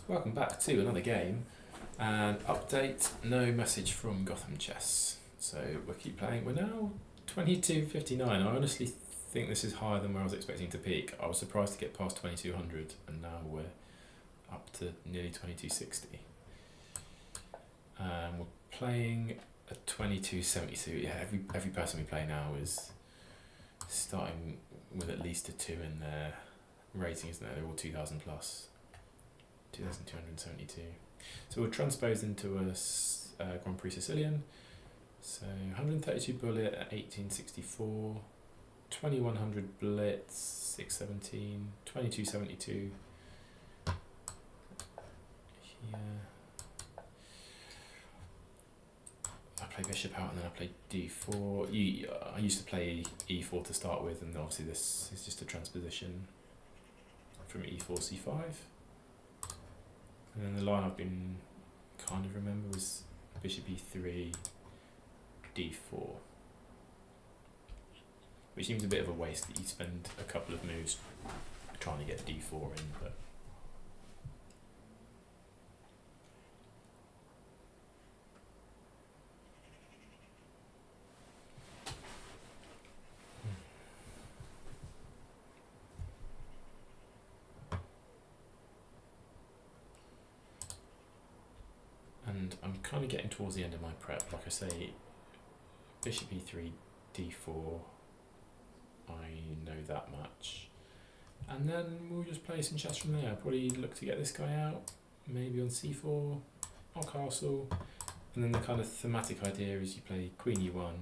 Welcome back to another game, and update, no message from Gotham Chess. So we'll keep playing. We're now 22.59. I honestly think this is higher than where I was expecting to peak. I was surprised to get past 2200, and now we're up to nearly 2260. We're playing a 2272. Yeah, every person we play now is starting with at least a 2 in their rating, isn't it? They're all 2000 plus. 2272. So we'll transpose into a Grand Prix Sicilian. So 132 bullet at 1864, 2100 blitz 617, 2272 here. I play bishop out and then I play d4. I used to play e4 to start with, and obviously this is just a transposition from e4 c5. And then the line I've been kind of remember was bishop e3, d4, which seems a bit of a waste that you spend a couple of moves trying to get d4 in, but and I'm kind of getting towards the end of my prep. Like I say, bishop e3, d4, I know that much. And then we'll just play some chess from there. Probably look to get this guy out, maybe on c4, or castle. And then the kind of thematic idea is you play queen e1,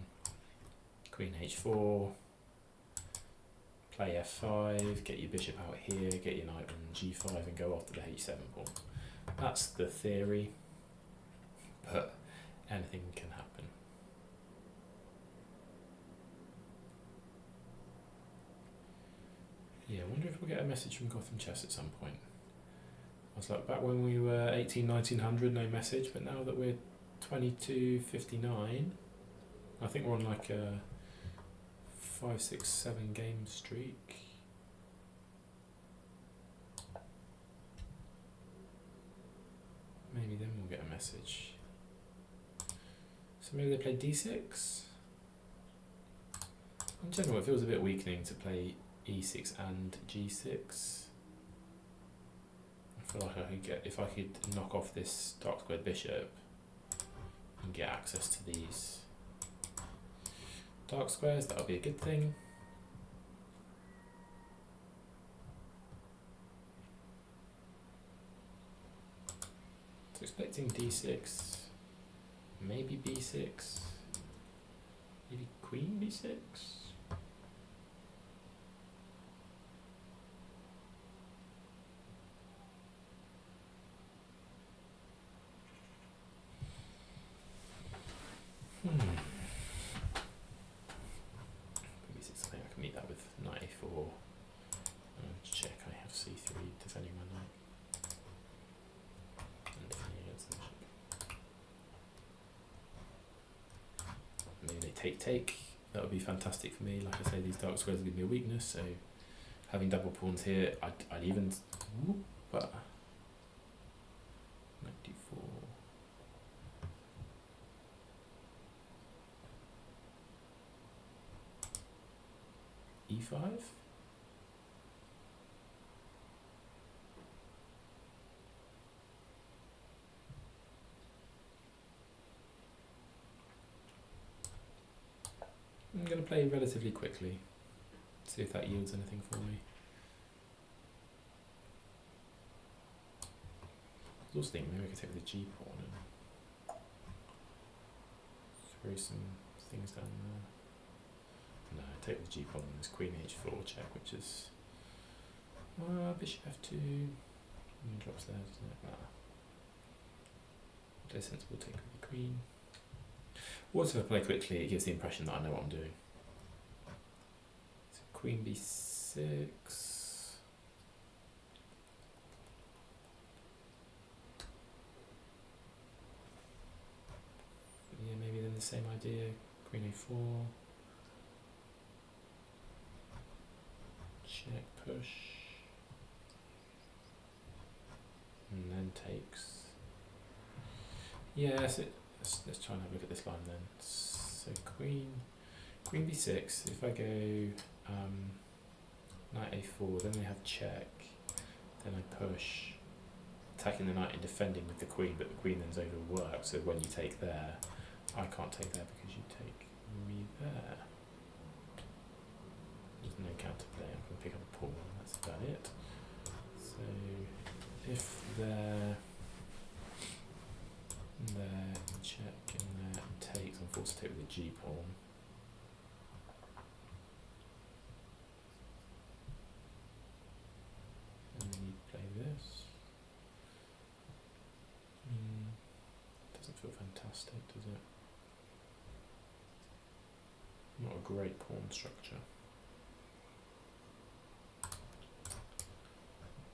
queen h4, play f5, get your bishop out here, get your knight on g5 and go after the h7 pawn. That's the theory, but anything can happen. Yeah, I wonder if we'll get a message from Gotham Chess at some point. I was like, back when we were 1900, no message, but now that we're 22.59, I think we're on like a 5, 6, 7 game streak. Maybe then we'll get a message. So maybe they play d6? In general, it feels a bit weakening to play e6 and g6. I feel like I could get, if I could knock off this dark squared bishop and get access to these dark squares, that would be a good thing. So expecting d6, maybe b6, maybe queen b6. Maybe it's something I can meet that with knight a4. Check, I have c3 defending my knight. And defending against the bishop. Maybe they take. That would be fantastic for me. Like I say, these dark squares give me a weakness, so having double pawns here, I'd even. But knight d4. e5. I'm going to play relatively quickly, see if that yields anything for me. I was also thinking maybe I could take the g pawn and throw some things down there. No, take the g pawn and this queen h4 check, which is bishop f2. Drops there, doesn't it? Nah. It's sensible to take with the queen. Also, if I play quickly, it gives the impression that I know what I'm doing. So queen b6. Yeah, maybe then the same idea. Queen a4. Check, push. And then then takes. Yeah, so let's try and have a look at this line then. So queen b6. If I go knight a4, then they have check. Then I push, attacking the knight and defending with the queen, but the queen then's overworked. So when you take there, I can't take there because you take me there. There's no counterplay. I'm going to pick up a pawn. That's about it. So if there, check, and there takes, I'm forced to take with the g pawn. And then you play this. Doesn't feel fantastic, does it? Not a great pawn structure.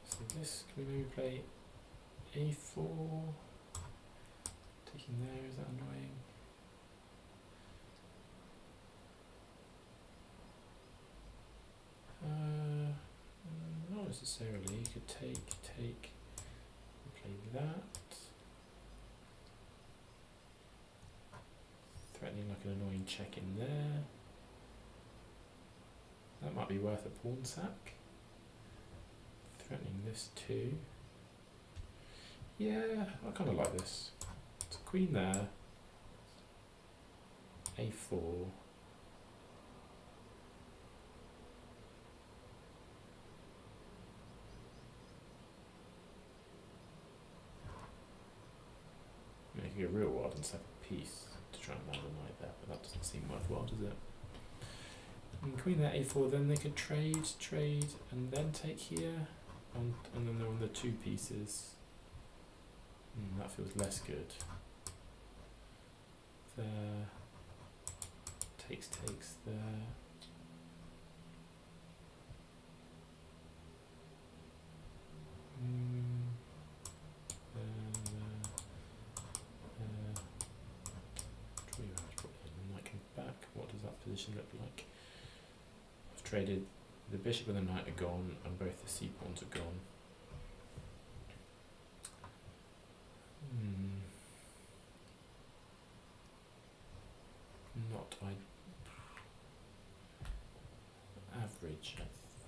So this, can we maybe play a4? Taking there, is that annoying? Not necessarily. You could take, play that. Threatening like an annoying check in there. That might be worth a pawn sack. Threatening this too. Yeah, I kind of like this. So queen there. a4. Making a real wild and sack a piece to try and land a knight there, but that doesn't seem worthwhile, does it? And queen there, a4, then they could trade, and then take here, and then they're on the two pieces. That feels less good. There, takes there. What does that position look like? I've traded, the bishop and the knight are gone, and both the c pawns are gone. Not average, I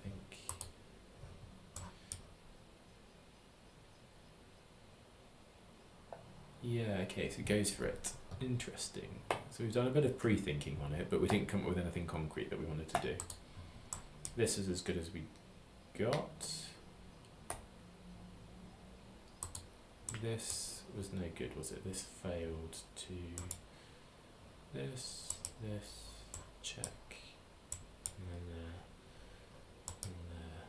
think. Yeah, okay, so it goes for it. Interesting. So we've done a bit of pre-thinking on it, but we didn't come up with anything concrete that we wanted to do. This is as good as we got. This was no good, was it? This failed to this, check, and then there, and there.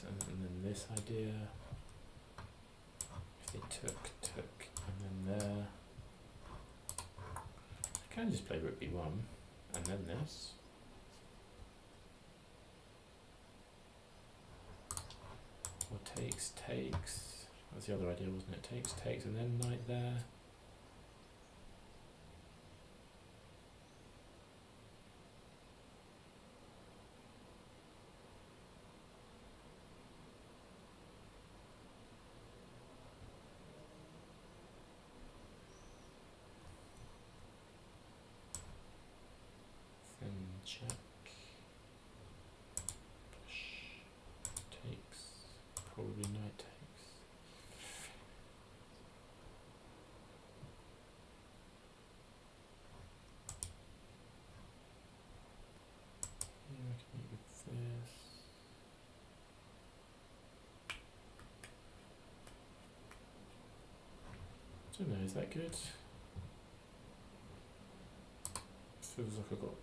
And then this idea, if they took, and then there. I can just play rook b1, and then this. Or takes. That's the other idea, wasn't it? Takes, and then knight there. Check, push, takes, probably knight takes. Yeah, I can make with this. I don't know, is that good? Feels like I've got,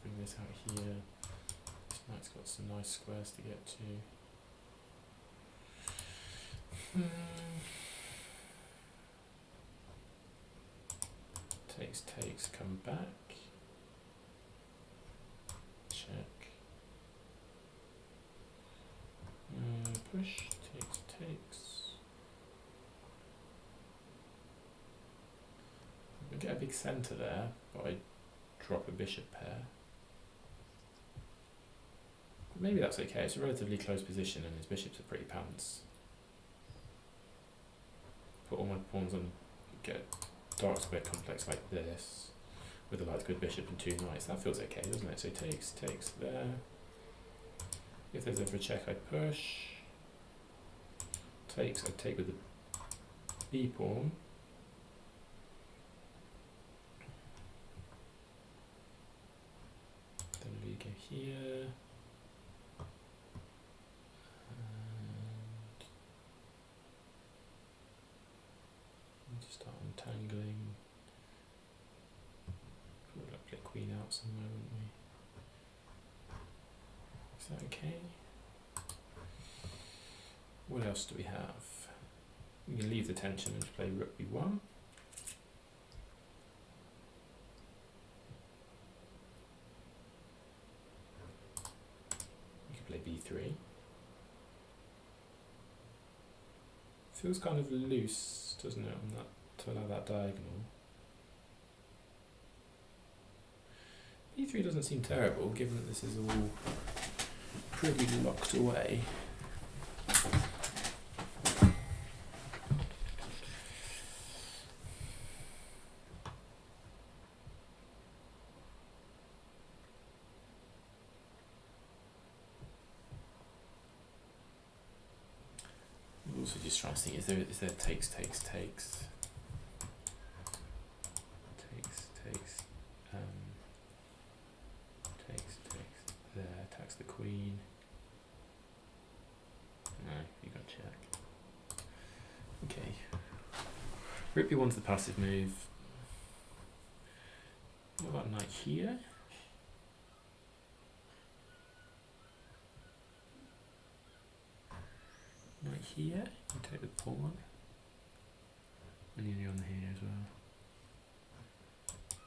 bring this out here. This knight's got some nice squares to get to. Takes, come back. Check. Push, takes. big centre there, but I drop a bishop pair. Maybe that's okay, it's a relatively close position and his bishops are pretty pants. Put all my pawns on, get dark square complex like this, with a light good bishop and 2 knights. That feels okay, doesn't it? So takes there. If there's ever a check, I push. Takes, I take with the B pawn. Then we go here. And just start untangling. We'll play queen out somewhere, wouldn't we? Is that okay? What else do we have? We can leave the tension and just play rook b1. We can play b3. Feels kind of loose, doesn't it, on that, to allow that diagonal. b3 doesn't seem terrible, given that this is all pretty locked away. Also just trying to think, is there takes there, attacks the queen. No, you got check. Okay. Rook b1's the passive move. What about knight here? Knight here, you take the pawn. And then you're on here as well.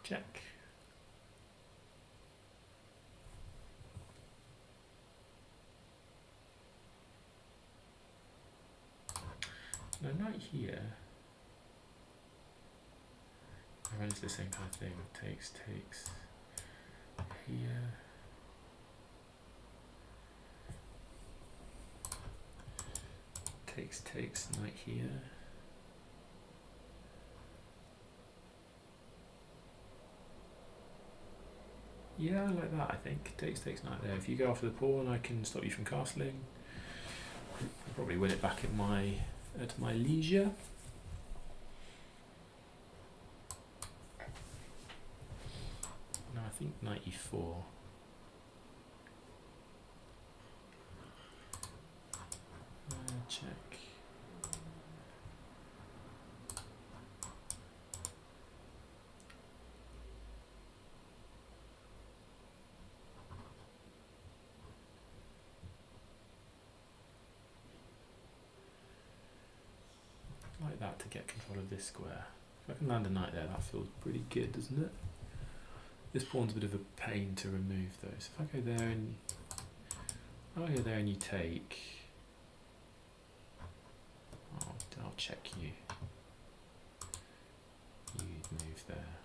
Check. No, knight here. I run into the same kind of thing. Takes here. Takes knight here. Yeah, I like that, I think. Takes knight there. If you go after the pawn, I can stop you from castling. I'll probably win it back at my leisure. No, I think knight e4. Check. Like that to get control of this square. If I can land a knight there, that feels pretty good, doesn't it? This pawn's a bit of a pain to remove though. So if I go there and you take, I'll check you. You'd move there.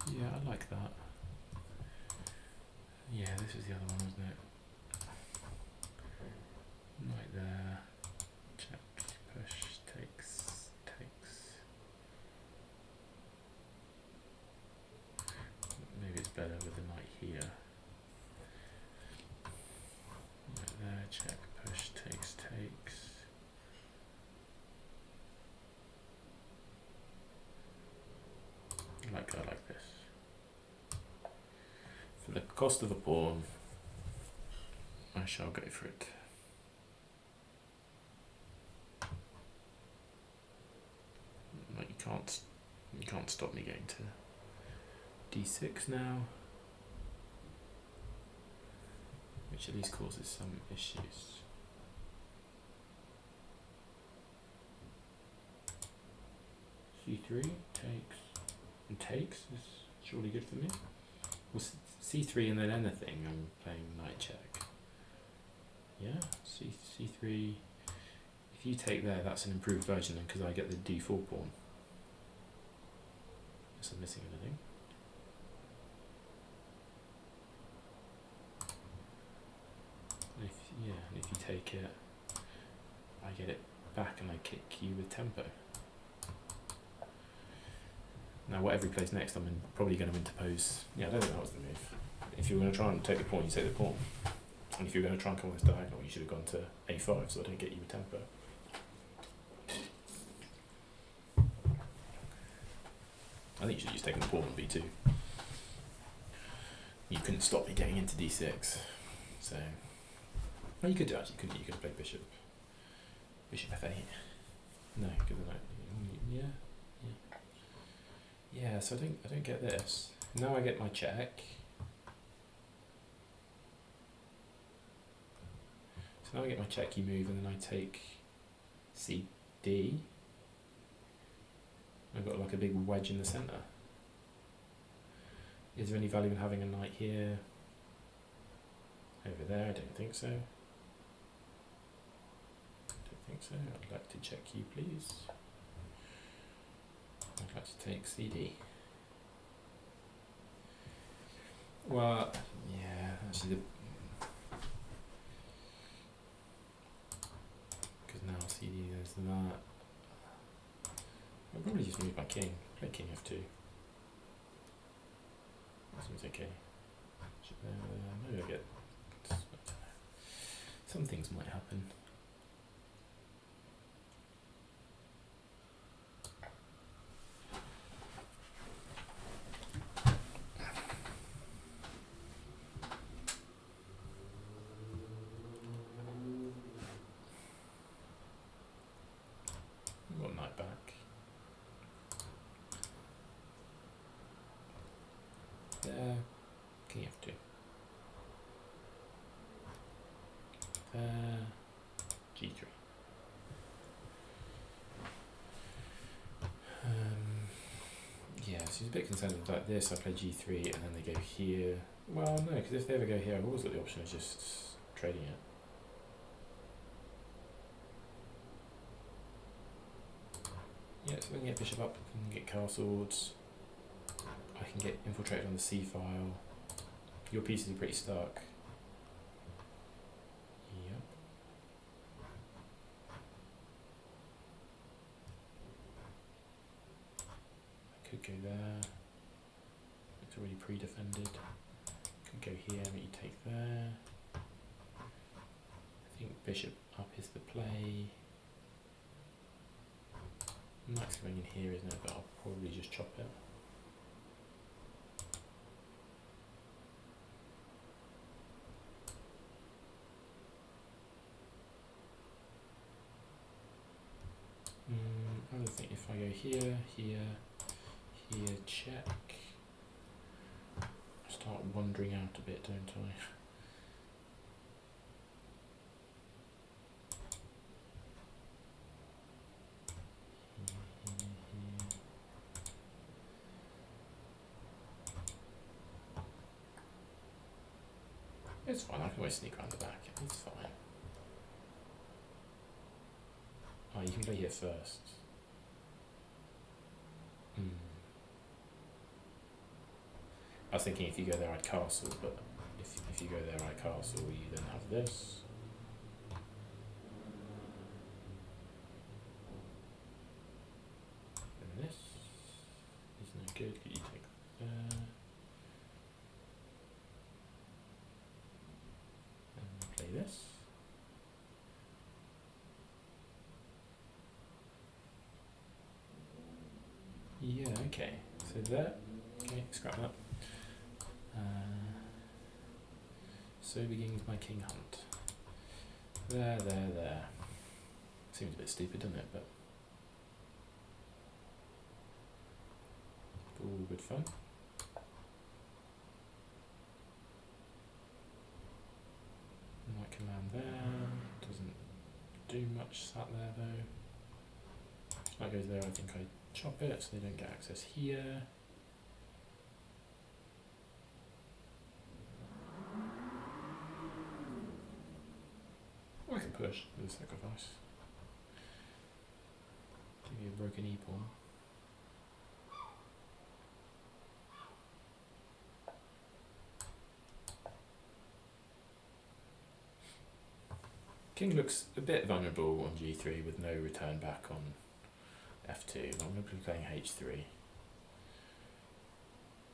Yeah, I like that. Yeah, this is the other one, wasn't it? Right there. Check, push, takes. Maybe it's better with the knight here. Right there, check, push, takes. I like this. For the cost of a pawn, I shall go for it. Like you can't stop me getting to d6 now, which at least causes some issues. c3 takes. and takes is surely good for me. Well, c3 and then anything, I'm playing knight check. Yeah, c3. If you take there, that's an improved version because I get the d4 pawn. Unless I'm missing anything. And if you take it, I get it back and I kick you with tempo. Now whatever he plays next, I'm probably going to interpose. Yeah, I don't think that was the move. If you were going to try and take the pawn, you take the pawn. And if you were going to try and come on this diagonal, you should have gone to a5 so I don't get you with tempo. I think you should have just taken the pawn on b2. You couldn't stop me getting into d6. So, well, you could do actually, couldn't you? You could have played bishop f8. No, because yeah. So I don't get this. Now I get my check. So now I get my check. You move, and then I take cd. I've got like a big wedge in the centre. Is there any value in having a knight here? Over there? I don't think so. I'd like to check you, please. I'd like to take CD. Well, yeah, actually, because now CD there's that. I'll probably just move my king. Play king f2. That seems okay. Maybe I get. I don't know. Some things might happen. Got knight back. There, king f2. There, g3. Yeah, so he's a bit concerned with like this. I play g3 and then they go here. Well, no, because if they ever go here, I've always got the option of just trading it. Yeah, so we can get bishop up, we can get castled. I can get infiltrated on the c file. Your pieces are pretty stuck. Yep. I could go there. It's already pre-defended. Could go here, but you take there. I think bishop up is the play. Knight's going in here, isn't it? But I'll probably just chop it. I would think if I go here, check. I start wandering out a bit, don't I? It's fine, I can always sneak around the back, it's fine. Oh, you can play here first. I was thinking if you go there I'd castle, but if you go there I castle, you then have this. And this is no good, you take there. And play this. Yeah, okay, so there, okay, scrap that. So begins my king hunt. There. Seems a bit stupid, doesn't it? But all good fun. Knight can land there. Doesn't do much sat there though. Knight goes there. I think I chop it so they don't get access here. rook and e-pawn. King looks a bit vulnerable on g3 with no return back on f2. I'm going to be playing h3. And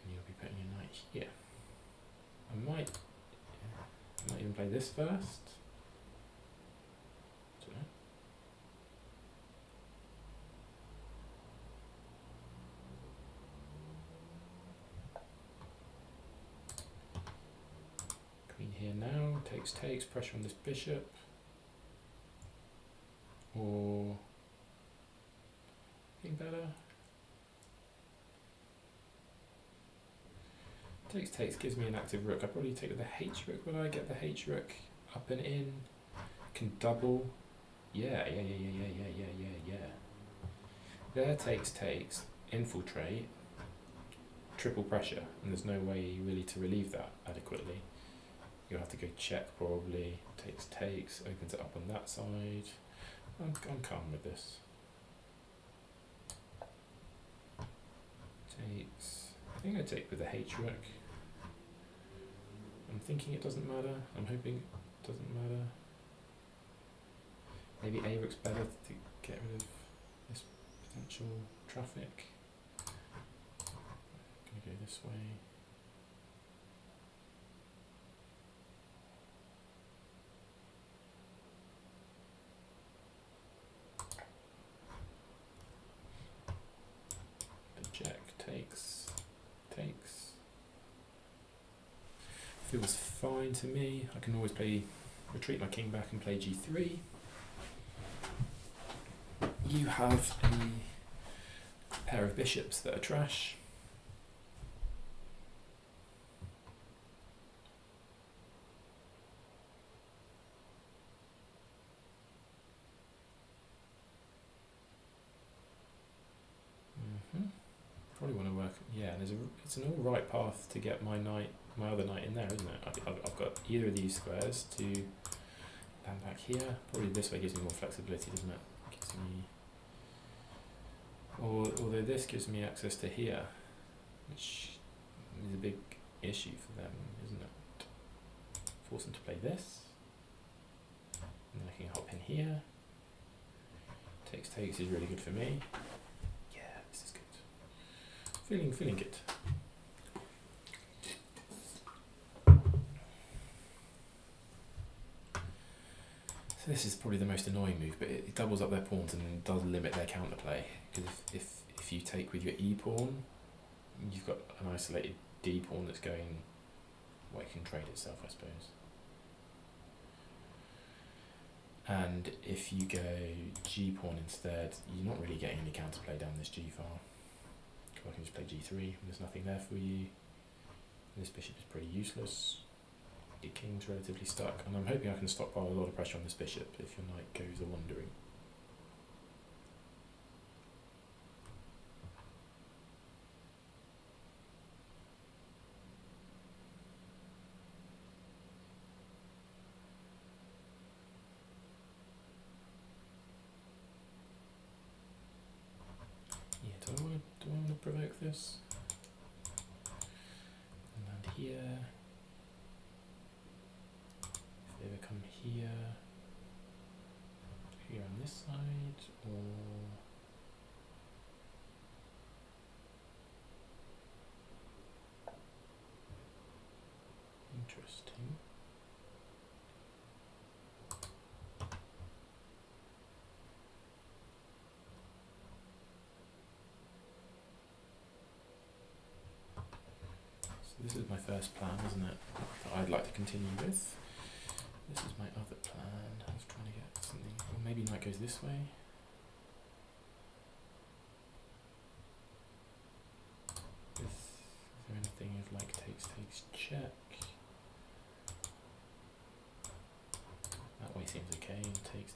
you'll be putting your knight here. I might even play this first. Don't know. Queen here now, takes, pressure on this bishop. Or anything better? Takes gives me an active rook. I probably take with the h rook. Will I get the h rook up and in? Can double. Yeah. There takes, infiltrate, triple pressure, and there's no way really to relieve that adequately. You'll have to go check probably. Takes, opens it up on that side. I'm calm with this. Takes. I think I take with the h rook. I'm thinking it doesn't matter. I'm hoping it doesn't matter. Maybe a rook's better to get rid of this potential traffic. I'm gonna go this way. Takes. Feels fine to me. I can always retreat my king back and play g3. You have a pair of bishops that are trash. Probably want to work. Yeah, it's an all right path to get my other knight in there, isn't it? I've got either of these squares to land back here. Probably this way gives me more flexibility, doesn't it? Gives me, although this gives me access to here, which is a big issue for them, isn't it? Force them to play this, and then I can hop in here. Takes is really good for me. Feeling good. So this is probably the most annoying move, but it doubles up their pawns and does limit their counterplay. Because if you take with your e pawn, you've got an isolated d pawn that's going. Well, it can trade itself, I suppose. And if you go g pawn instead, you're not really getting any counterplay down this g file. I can just play g3, there's nothing there for you. This bishop is pretty useless. Your king's relatively stuck, and I'm hoping I can stockpile a lot of pressure on this bishop if your knight goes a-wandering. Do I want to provoke this? And land here. If they ever come here on this side, or interesting. This is my first plan, isn't it? That I'd like to continue with. This is my other plan. I was trying to get something. Or maybe knight goes this way. Is there anything of like takes, check? That way seems okay. Takes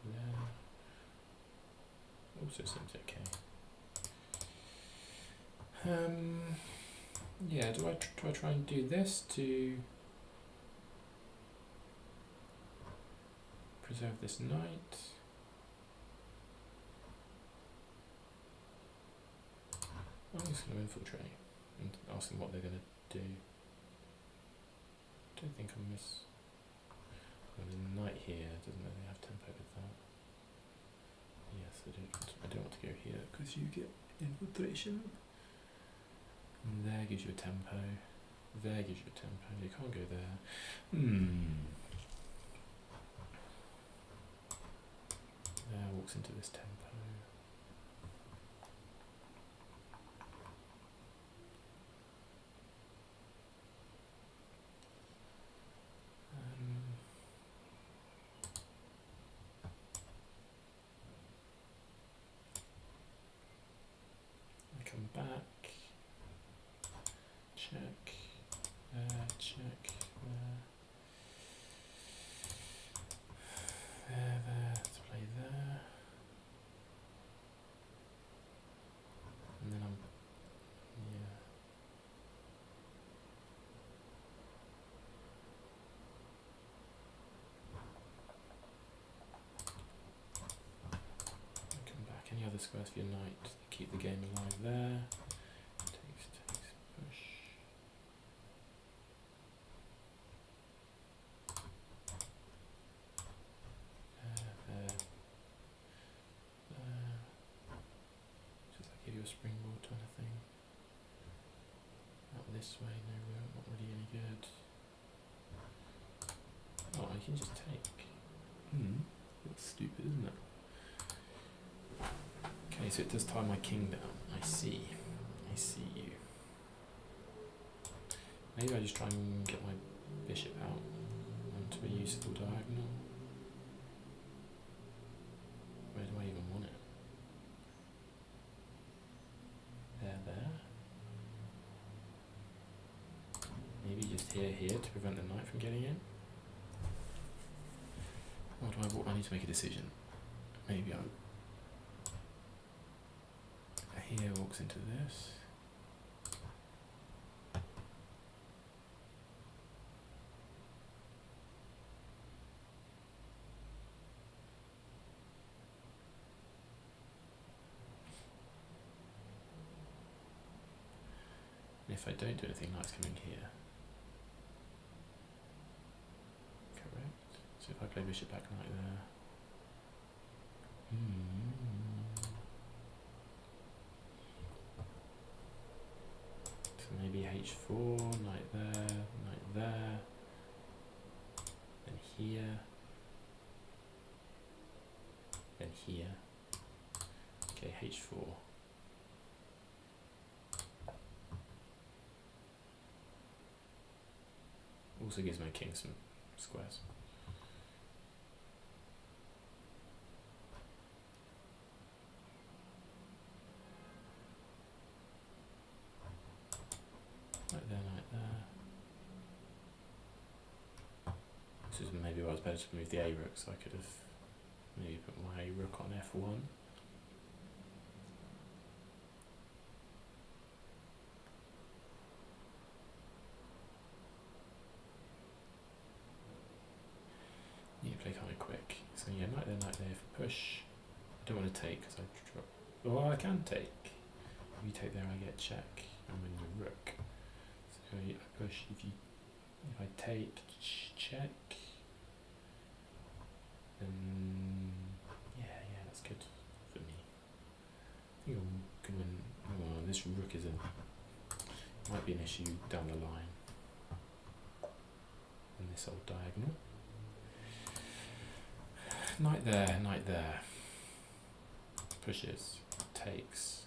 there. Also seems okay. Yeah, do I try and do this to preserve this knight? just going to infiltrate and ask them what they're going to do. Don't think I miss. Well, there's a knight here, doesn't it? They have tempo with that. Yes, I don't want to go here because you get infiltration. And there gives you a tempo. There gives you a tempo. You can't go there. There walks into this tempo. I come back. Check. Check. There. Let's play there. And then I'm. Yeah. Come back. Any other squares for your knight? Keep the game alive there. Takes, push. There. Just like give you a springboard kind of thing. Out this way, no, not really any good. Oh, I can just take. That's stupid, isn't it? Okay, so it does tie my king down. I see you. Maybe I just try and get my bishop out onto a useful diagonal. Where do I even want it? There. Maybe just here to prevent the knight from getting in. What do I want? I need to make a decision. Maybe here walks into this. And if I don't do anything, knight's coming here. Correct. So if I play bishop back knight there. Maybe h4, knight there, then here, then here. Okay, h4. Also gives my king some squares. Knight there. This is maybe where I was better to move the a rook, so I could have maybe put my rook on f1. Need to play kind of quick. So yeah, knight there for push. I don't want to take because I drop. Well, I can take. If you take there, I get check. I'm in the rook. So I push. If I take check, then yeah, that's good for me. I think I'm gonna win. Well, this rook might be an issue down the line. And this old diagonal. Knight there. Pushes, takes.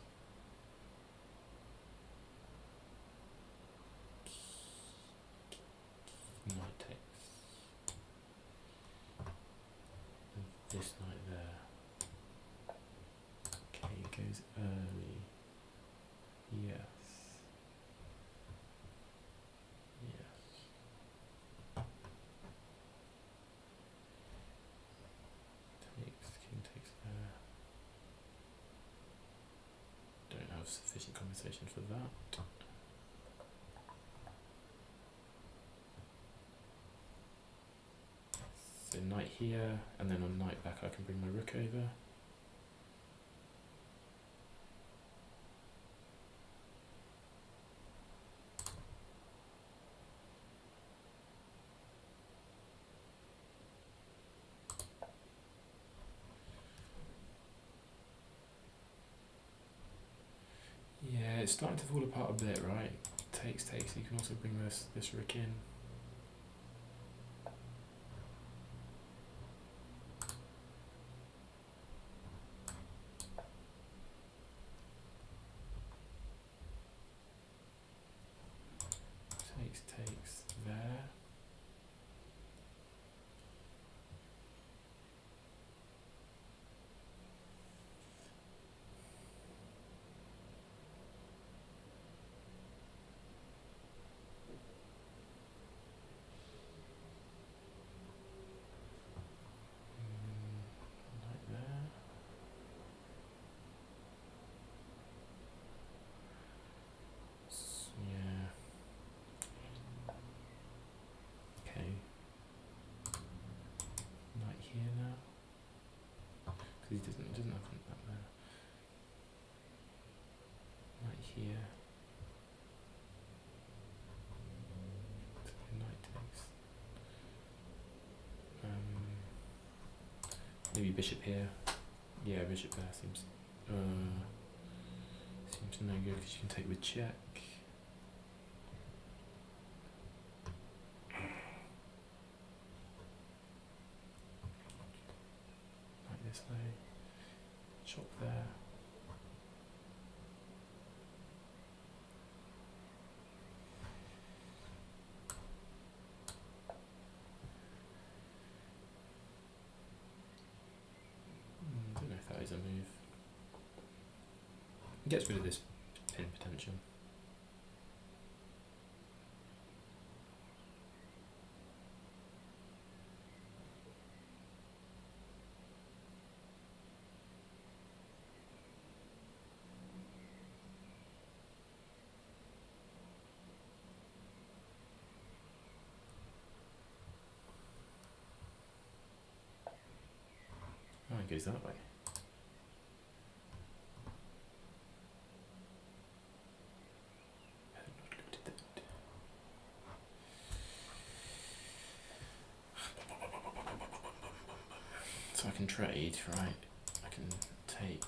Knight takes. And this knight there. Okay, it goes early. Yes. King takes there. Don't have sufficient compensation for that. So knight here, and then on knight back I can bring my rook over. it's starting to fall apart a bit, right? Takes. You can also bring this rook in. Takes there. Like there. Yeah. Okay. Knight here now. Because he doesn't have that there. Knight here. Knight takes. Maybe bishop here. Yeah, bishop there seems no good because you can take with check. Like this way. Chop there. Don't know if that is a move. Gets rid of this pin potential. Oh, it goes that way. So I can trade, right? I can take.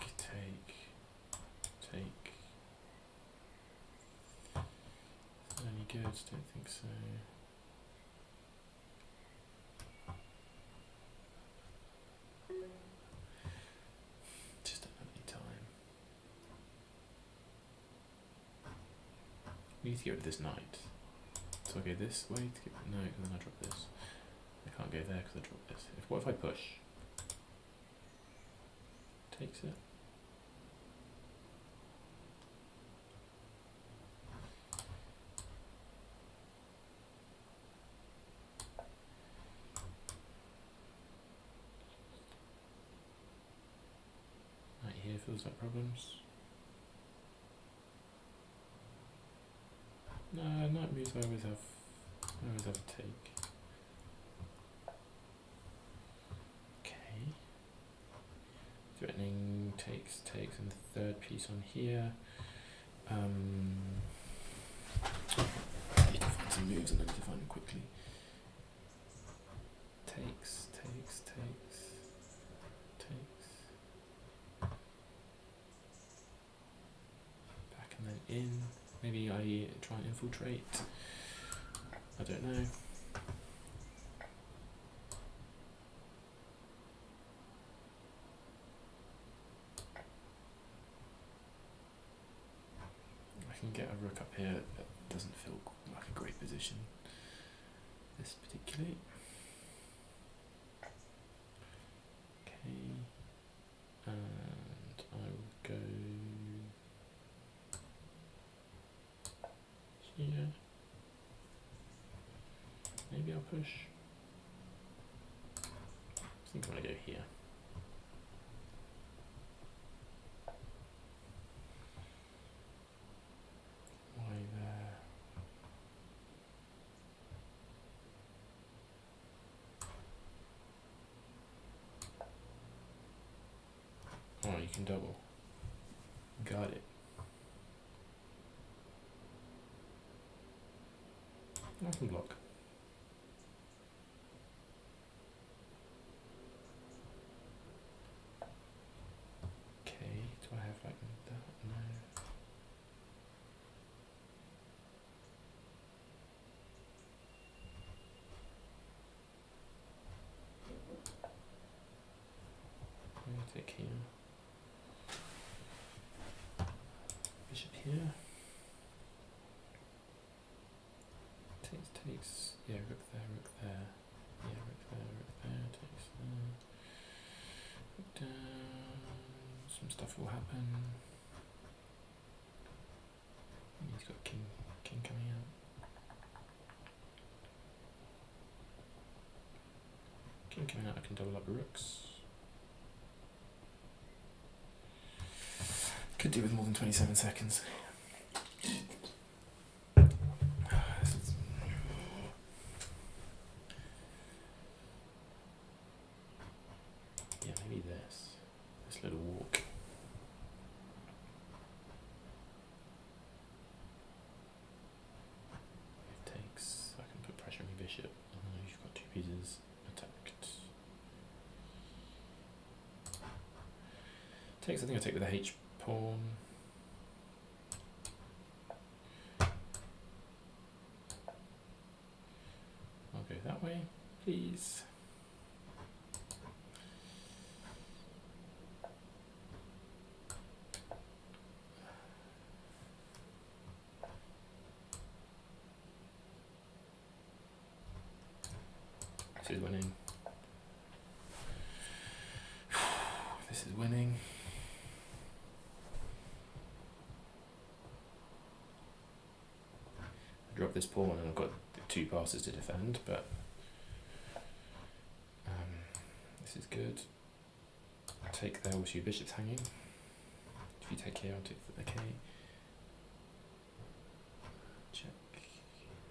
Is that any good? Don't think so. Just don't have any time. We need to get rid of this knight. So I go this way to get, no, and then I drop this. I can't go there because I drop this. What if I push? Takes it. Right here feels like problems. No, knight moves I always have a take. Okay. Threatening takes, and the third piece on here. I need to find some moves and I need to find them quickly. Takes. Back and then in. Maybe I try and infiltrate. I don't know. I can get a rook up here. That doesn't feel like a great position. This particularly. Okay. And I will go here. Maybe I'll push. I think I want to go here. Why there? Oh, you can double. Got it. I can block. Okay, do I have like that? No. Take here. Bishop here. Takes. Yeah, rook there, rook there. Yeah, rook there, rook there. Takes there. Rook down. Some stuff will happen. He's got king coming out. King coming out, I can double up rooks. Could do with more than 27 seconds. Yeah, maybe this little walk. It takes, I can put pressure on your bishop. You've got two pieces attacked. Takes, I think I'll take with the H pawn. I'll go that way, please. This is winning. This is winning. I drop this pawn and I've got two passes to defend, but this is good. Take there, also your bishop's hanging. If you take here, I'll take the K. Check.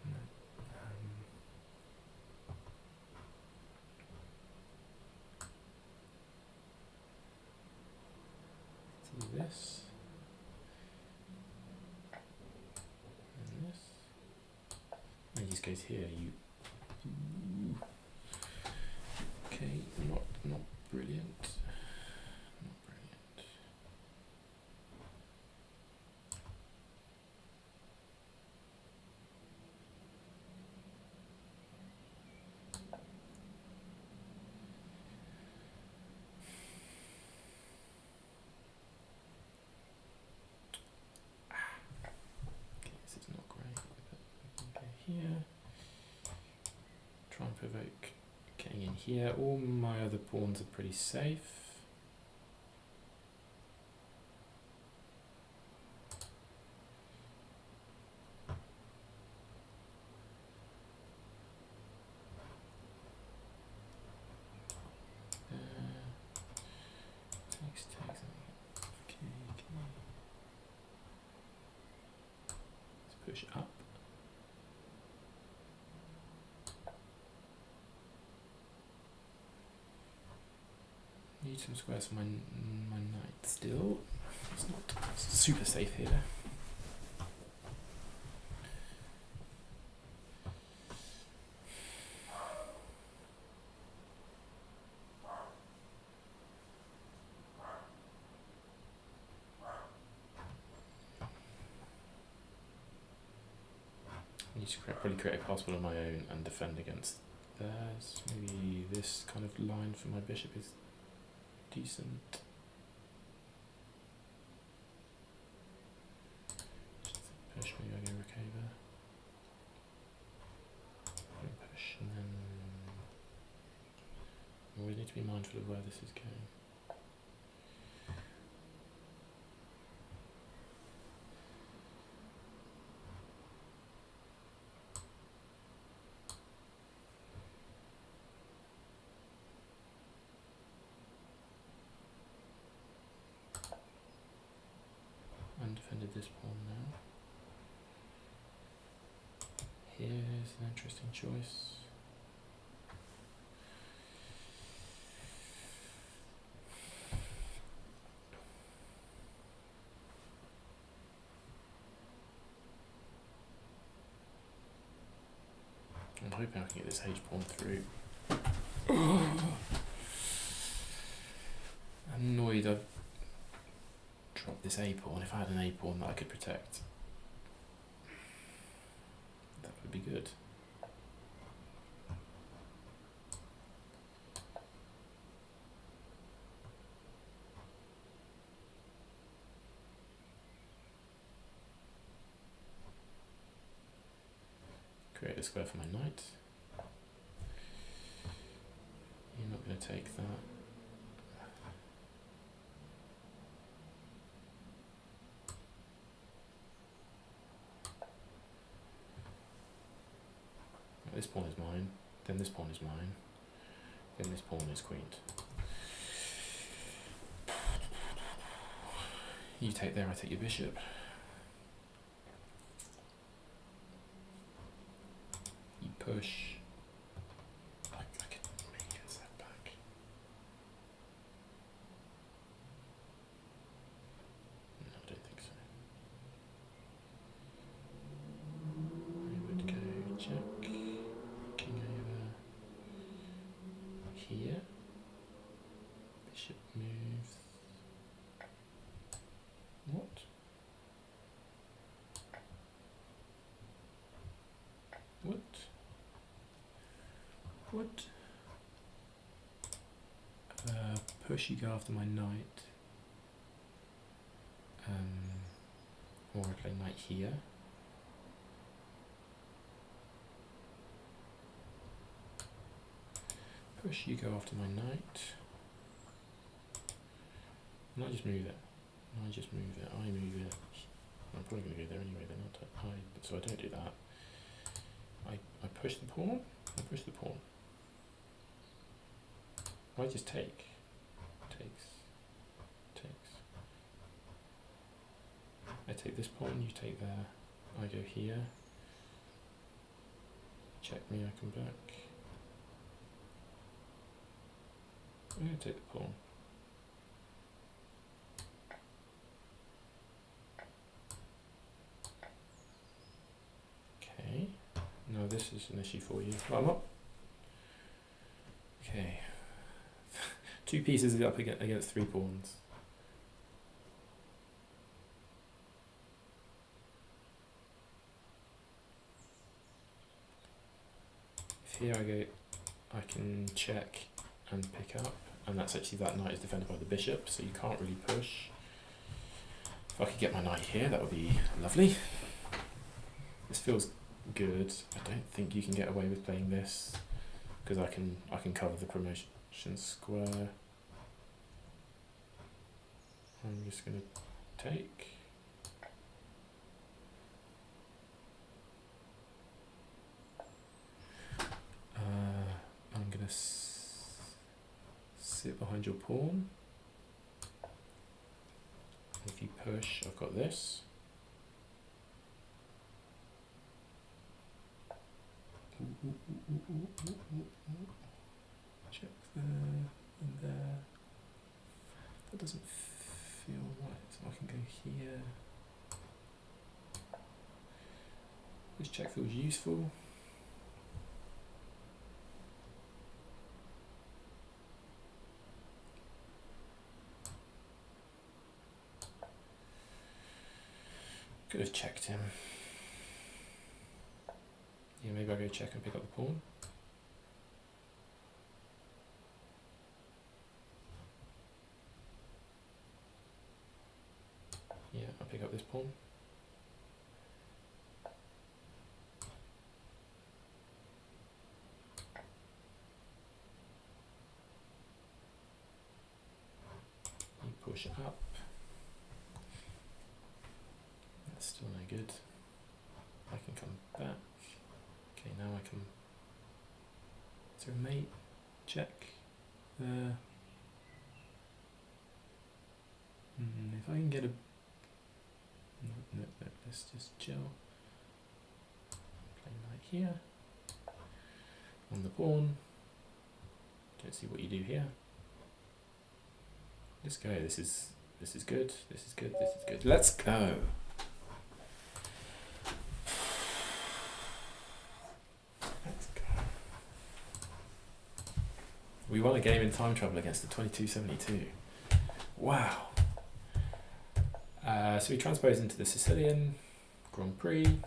No. Do this. And this. And he just goes here. You. Okay, not brilliant. Not brilliant. Okay, this is not great. But we can go here. Try and provoke. Getting in here, all my other pawns are pretty safe. Takes. Okay. Let's push up. Need some squares for my knight still. It's not super safe here. I need to probably create a passport on my own and defend against theirs. Maybe this kind of line for my bishop is decent. Just push, maybe I go rook over. Push, and then we always need to be mindful of where this is going. Undefended this pawn now. Here's an interesting choice. I'm hoping I can get this H pawn through. Annoyed I've dropped this A pawn. If I had an A pawn that I could protect, that would be good. create a square for my knight. You're not going to take that. This pawn is mine, then this pawn is mine, then this pawn is queened. You take there, I take your bishop. You push. I can maybe get set back. No, I don't think so. I would go check, king over here, bishop moves. What? What? What? Push, you go after my knight. Or I play knight here. Push, you go after my knight. And I just move it. I just move it. I move it. I'm probably going to go there anyway. Then so I don't do that. I push the pawn. I push the pawn. I just take. Takes. I take this pawn. You take there. I go here. Check me. I come back. I'm going to take the pawn. Okay. No, this is an issue for you. I'm up. Okay. 2 pieces is up against 3 pawns. If here I go, I can check and pick up, and that's actually, that knight is defended by the bishop, so you can't really push. If I could get my knight here, that would be lovely. This feels good. I don't think you can get away with playing this, because I can cover the promotion square. I'm just going to take. I'm going to sit behind your pawn. If you push, I've got this. Check there and there. That doesn't feel right. So I can go here. This check feels useful. Could have checked him. Yeah, maybe I'll go check and pick up the pawn. Yeah, I'll pick up this pawn. You push up. That's still no good. I can come back. Okay, now I can. Is there a mate? Check. There. If I can get a. No, let's just chill. Play knight here. On the pawn. Don't see what you do here. Let's go. This is good. This is good. This is good. Let's go. We won a game in time travel against the 2272. Wow. So we transpose into the Sicilian Grand Prix.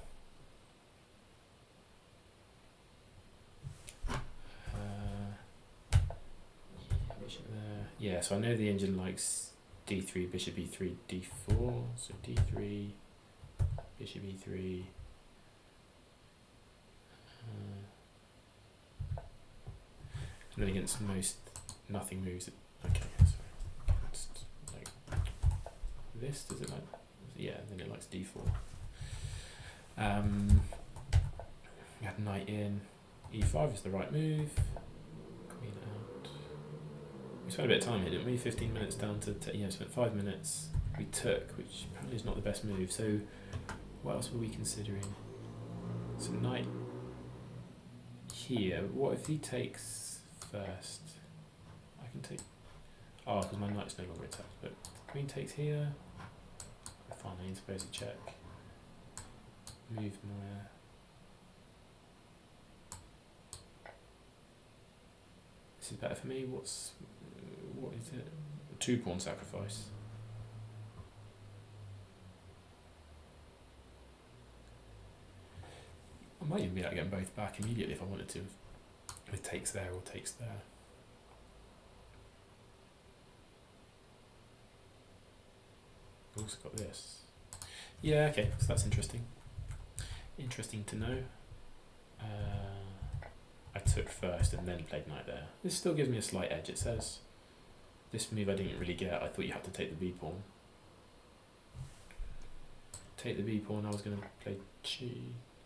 Yeah, so I know the engine likes d3, bishop e3, d4. So d3, bishop e3. And then against most, nothing moves. Okay, sorry. Against, like this, does it like? Yeah, then it likes d4. We had knight in. e5 is the right move. Queen out. We spent a bit of time here, didn't we? 15 minutes down to spent 5 minutes. We took, which apparently is not the best move. So, what else were we considering? So knight here. What if he takes first? I can take. Oh, because my knight's no longer attacked. But queen takes here. Fine, I suppose to check. Move my. This is better for me. What is it? A 2-pawn sacrifice. I might even be able to get them both back immediately if I wanted to, with takes there or takes there. I've also got this. Yeah, okay, so that's interesting. Interesting to know. I took first and then played knight there. This still gives me a slight edge. It says this move I didn't really get. I thought you had to take the b pawn. Take the b pawn. I was going to play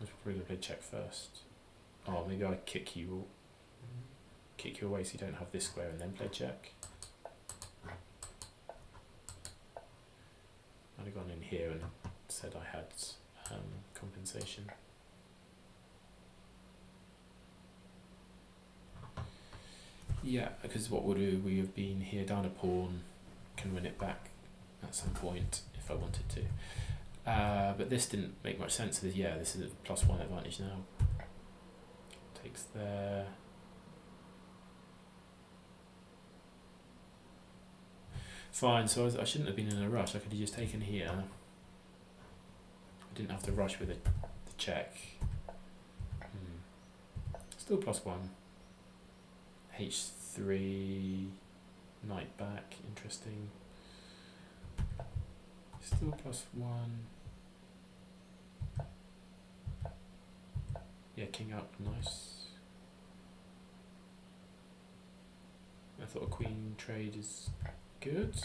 I was probably going to play check first. Oh, maybe I kick you away so you don't have this square and then play check. I'd have gone in here and said I had compensation. Yeah, because what would we have been here? Down a pawn, can win it back at some point if I wanted to. But this didn't make much sense. Yeah, this is a +1 advantage now. Takes there. Fine, so I shouldn't have been in a rush. I could have just taken here. I didn't have to rush with the check. Still +1. H3, knight back, interesting. Still +1. Yeah, king up, nice. I thought a queen trade is good.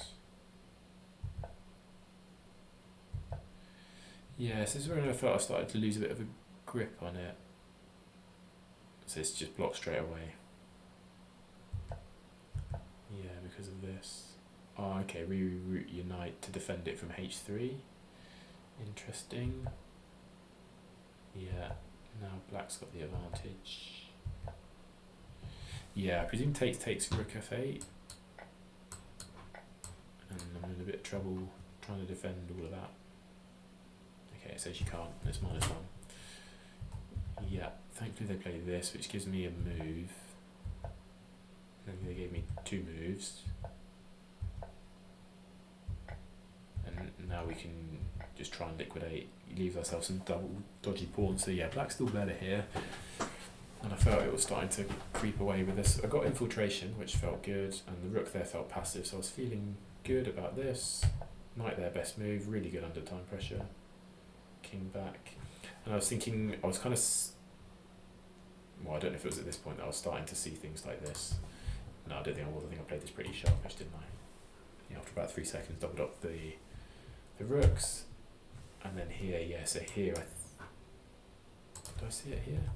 Yeah, so this is where I felt I started to lose a bit of a grip on it. So it's just blocked straight away. Yeah, because of this. Oh, okay, reroute your knight to defend it from h3. Interesting. Yeah, now black's got the advantage. Yeah, I presume takes rook f8. And I'm in a bit of trouble trying to defend all of that. Okay, it says you can't, it's -1. Yeah, thankfully they play this, which gives me a move. And they gave me 2 moves. And now we can just try and liquidate, leave ourselves some double dodgy pawns. So yeah, black's still better here. And I felt it was starting to creep away with this. I got infiltration, which felt good, and the rook there felt passive, so I was feeling good about this. Knight there, best move, really good under time pressure. King back. And I was thinking, I was kind of, well, I don't know if it was at this point that I was starting to see things like this. No, I don't think I was. I think I played this pretty sharpish, didn't I? Yeah, after about 3 seconds, doubled up the rooks. And then here, yeah, so here, do I see it here?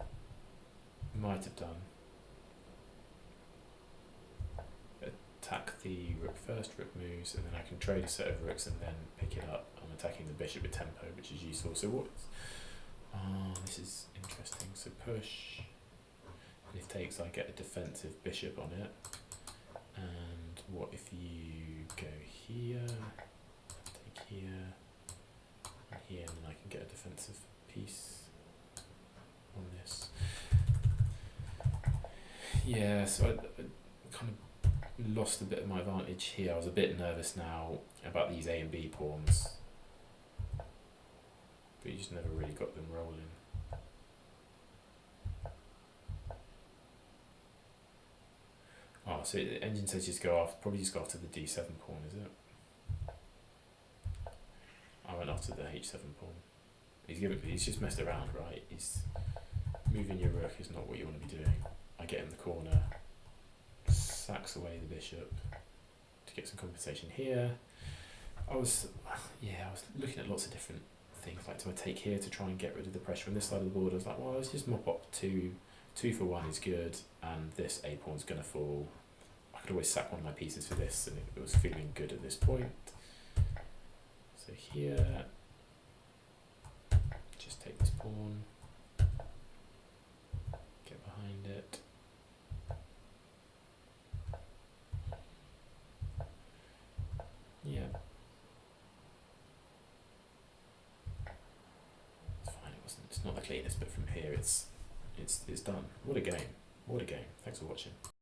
Might have done. Attack the rook first, rook moves, and then I can trade a set of rooks and then pick it up. I'm attacking the bishop with tempo, which is useful. So what? Oh, this is interesting. So push, and if takes, I get a defensive bishop on it. And what if you go here, take here, and here, and then I can get a defensive piece on this. Yeah, so I kind of lost a bit of my advantage here. I was a bit nervous now about these A and B pawns, but you just never really got them rolling. Oh, so the engine says just go off, probably just go after the D7 pawn, is it? I went after the H7 pawn. He's just messed around, right? He's moving your rook is not what you want to be doing. I get in the corner, sacks away the bishop to get some compensation here. I was looking at lots of different things, like do I take here to try and get rid of the pressure on this side of the board? I was like, well, let's just mop up two for one is good, and this a pawn's going to fall. I could always sack one of my pieces for this, and it was feeling good at this point. So here, just take this pawn, get behind it. Yeah. It's fine, it's not the cleanest, but from here it's done. What a game. What a game. Thanks for watching.